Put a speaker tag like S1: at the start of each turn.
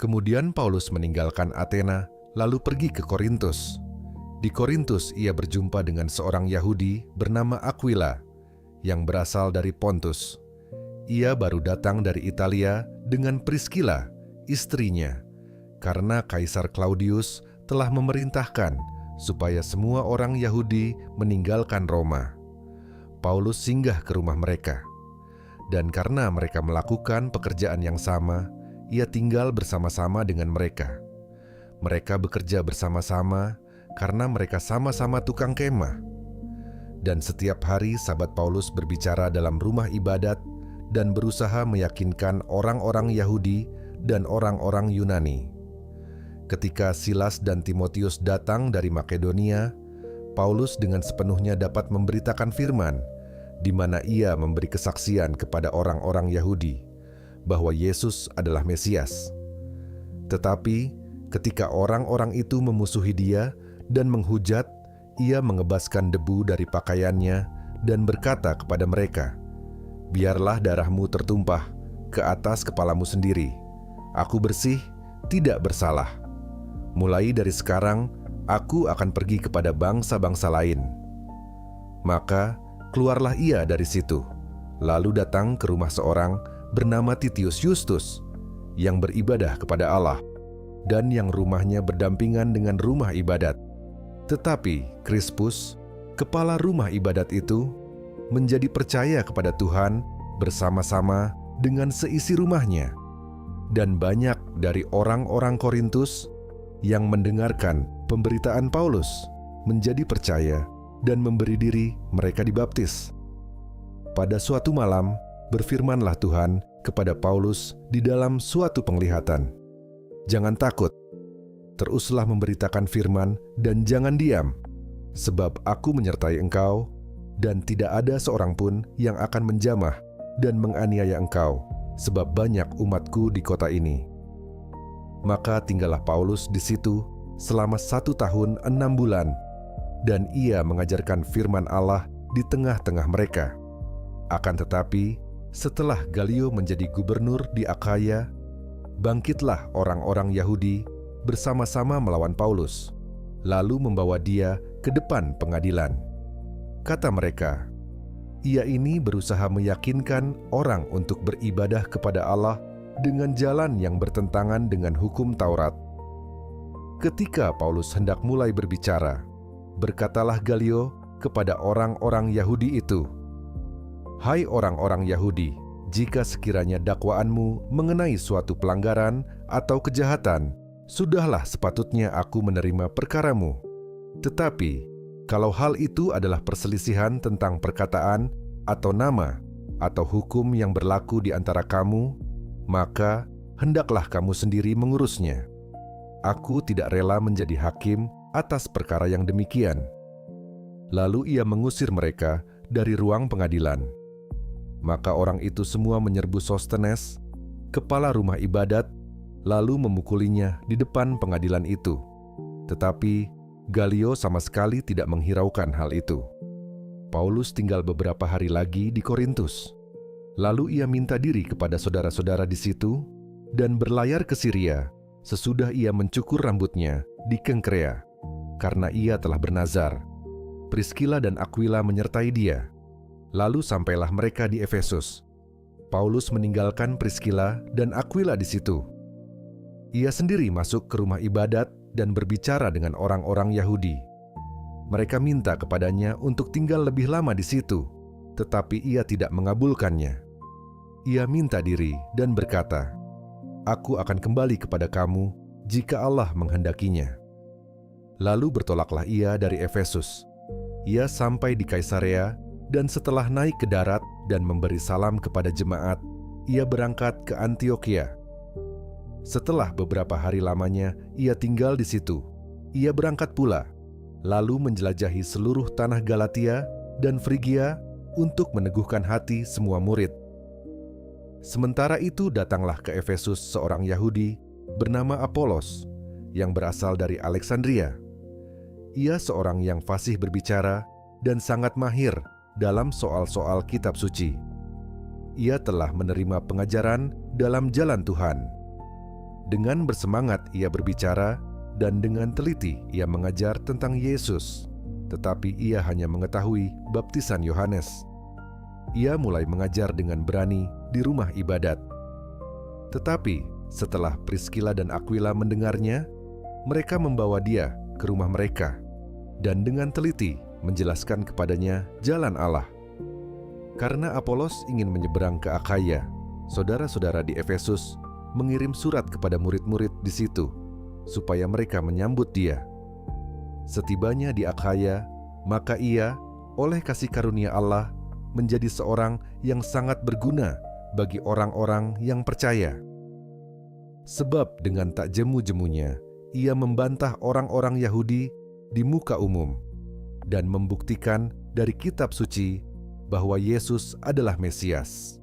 S1: Kemudian Paulus meninggalkan Athena, lalu pergi ke Korintus. Di Korintus ia berjumpa dengan seorang Yahudi bernama Aquila, yang berasal dari Pontus. Ia baru datang dari Italia dengan Priscilla, istrinya, karena Kaisar Claudius telah memerintahkan supaya semua orang Yahudi meninggalkan Roma. Paulus singgah ke rumah mereka, dan karena mereka melakukan pekerjaan yang sama, ia tinggal bersama-sama dengan mereka. Mereka bekerja bersama-sama karena mereka sama-sama tukang kemah. Dan setiap hari sahabat Paulus berbicara dalam rumah ibadat dan berusaha meyakinkan orang-orang Yahudi dan orang-orang Yunani. Ketika Silas dan Timotius datang dari Makedonia, Paulus dengan sepenuhnya dapat memberitakan firman, di mana ia memberi kesaksian kepada orang-orang Yahudi bahwa Yesus adalah Mesias. Tetapi ketika orang-orang itu memusuhi dia dan menghujat, ia mengebaskan debu dari pakaiannya dan berkata kepada mereka, "Biarlah darahmu tertumpah ke atas kepalamu sendiri. Aku bersih, tidak bersalah. Mulai dari sekarang, aku akan pergi kepada bangsa-bangsa lain." Maka keluarlah ia dari situ, lalu datang ke rumah seorang bernama Titius Justus, yang beribadah kepada Allah, dan yang rumahnya berdampingan dengan rumah ibadat. Tetapi Krispus, kepala rumah ibadat itu, menjadi percaya kepada Tuhan bersama-sama dengan seisi rumahnya. Dan banyak dari orang-orang Korintus yang mendengarkan pemberitaan Paulus menjadi percaya dan memberi diri mereka dibaptis. Pada suatu malam, berfirmanlah Tuhan kepada Paulus di dalam suatu penglihatan, "Jangan takut, teruslah memberitakan firman dan jangan diam, sebab aku menyertai engkau, dan tidak ada seorang pun yang akan menjamah dan menganiaya engkau, sebab banyak umatku di kota ini." Maka tinggallah Paulus di situ selama 1 tahun 6 bulan, dan ia mengajarkan firman Allah di tengah-tengah mereka. Akan tetapi, setelah Galio menjadi gubernur di Akhaya, bangkitlah orang-orang Yahudi bersama-sama melawan Paulus, lalu membawa dia ke depan pengadilan. Kata mereka, "Ia ini berusaha meyakinkan orang untuk beribadah kepada Allah dengan jalan yang bertentangan dengan hukum Taurat." Ketika Paulus hendak mulai berbicara, berkatalah Galio kepada orang-orang Yahudi itu, "Hai orang-orang Yahudi, jika sekiranya dakwaanmu mengenai suatu pelanggaran atau kejahatan, sudahlah sepatutnya aku menerima perkaramu. Tetapi kalau hal itu adalah perselisihan tentang perkataan atau nama atau hukum yang berlaku di antara kamu, maka hendaklah kamu sendiri mengurusnya. Aku tidak rela menjadi hakim atas perkara yang demikian." Lalu ia mengusir mereka dari ruang pengadilan. Maka orang itu semua menyerbu Sostenes, kepala rumah ibadat, lalu memukulinya di depan pengadilan itu. Tetapi Galio sama sekali tidak menghiraukan hal itu. Paulus tinggal beberapa hari lagi di Korintus. Lalu ia minta diri kepada saudara-saudara di situ dan berlayar ke Syria sesudah ia mencukur rambutnya di Kengkrea, karena ia telah bernazar. Priscilla dan Aquila menyertai dia. Lalu sampailah mereka di Efesus. Paulus meninggalkan Priscilla dan Aquila di situ. Ia sendiri masuk ke rumah ibadat dan berbicara dengan orang-orang Yahudi. Mereka minta kepadanya untuk tinggal lebih lama di situ, tetapi ia tidak mengabulkannya. Ia minta diri dan berkata, "Aku akan kembali kepada kamu jika Allah menghendakinya." Lalu bertolaklah ia dari Efesus. Ia sampai di Kaisarea, dan setelah naik ke darat dan memberi salam kepada jemaat, ia berangkat ke Antiokhia. Setelah beberapa hari lamanya ia tinggal di situ, ia berangkat pula, lalu menjelajahi seluruh tanah Galatia dan Frigia untuk meneguhkan hati semua murid. Sementara itu datanglah ke Efesus seorang Yahudi bernama Apolos, yang berasal dari Alexandria. Ia seorang yang fasih berbicara dan sangat mahir dalam soal-soal kitab suci. Ia telah menerima pengajaran dalam jalan Tuhan. Dengan bersemangat ia berbicara dan dengan teliti ia mengajar tentang Yesus, tetapi ia hanya mengetahui baptisan Yohanes. Ia mulai mengajar dengan berani di rumah ibadat. Tetapi setelah Priskila dan Aquila mendengarnya, mereka membawa dia ke rumah mereka dan dengan teliti menjelaskan kepadanya jalan Allah. Karena Apolos ingin menyeberang ke Akhaya, saudara-saudara di Efesus mengirim surat kepada murid-murid di situ, supaya mereka menyambut dia. Setibanya di Akhaya, maka ia, oleh kasih karunia Allah, menjadi seorang yang sangat berguna bagi orang-orang yang percaya. Sebab dengan tak jemu-jemunya, ia membantah orang-orang Yahudi di muka umum, dan membuktikan dari kitab suci bahwa Yesus adalah Mesias.